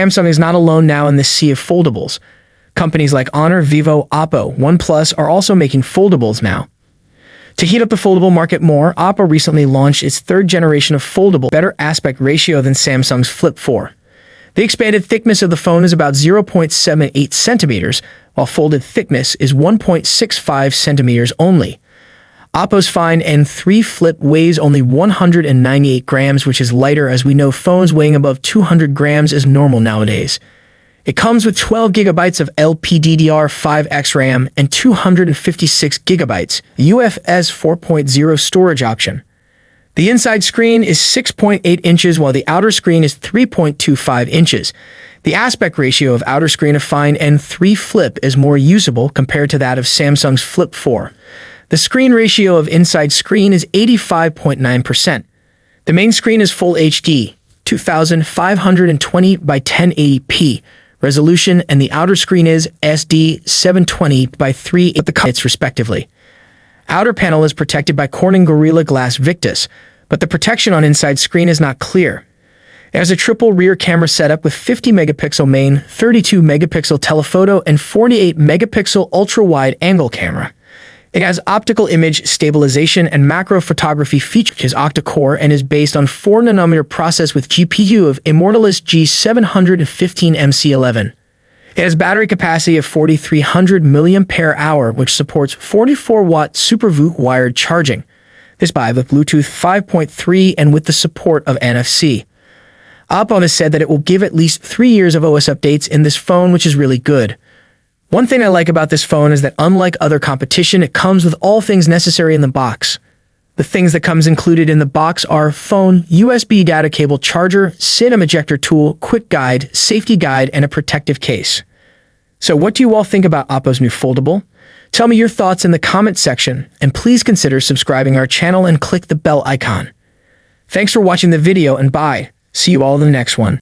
Samsung is not alone now in this sea of foldables. Companies like Honor, Vivo, Oppo, OnePlus are also making foldables now. To heat up the foldable market more, Oppo recently launched its third generation of foldable, better aspect ratio than Samsung's Flip 4. The expanded thickness of the phone is about 0.78 centimeters, while folded thickness is 1.65 centimeters only. Oppo's fine N3 Flip weighs only 198 grams, which is lighter, as we know phones weighing above 200 grams is normal nowadays. It comes with 12 gigabytes of LPDDR5X RAM and 256 gigabytes UFS 4.0 storage option. The inside screen is 6.8 inches, while the outer screen is 3.25 inches. The aspect ratio of outer screen of fine N3 Flip is more usable compared to that of Samsung's Flip 4. The screen ratio of inside screen is 85.9%. The main screen is Full HD, 2520 by 1080p resolution, and the outer screen is SD 720 by 380 respectively. Outer panel is protected by Corning Gorilla Glass Victus, but the protection on inside screen is not clear. It has a triple rear camera setup with 50 megapixel main, 32 megapixel telephoto, and 48 megapixel ultra-wide angle camera. It has optical image stabilization and macro photography features, octa-core, and is based on 4nm process with GPU of Immortalis G715MC11. It has battery capacity of 4,300 mAh, which supports 44-watt SuperVOOC wired charging. This by with Bluetooth 5.3 and with the support of NFC. Oppo has said that it will give at least 3 years of OS updates in this phone, which is really good. One thing I like about this phone is that unlike other competition, it comes with all things necessary in the box. The things that comes included in the box are phone, USB data cable charger, SIM ejector tool, quick guide, safety guide, and a protective case. So what do you all think about Oppo's new foldable? Tell me your thoughts in the comment section, and please consider subscribing our channel and click the bell icon. Thanks for watching the video, and bye. See you all in the next one.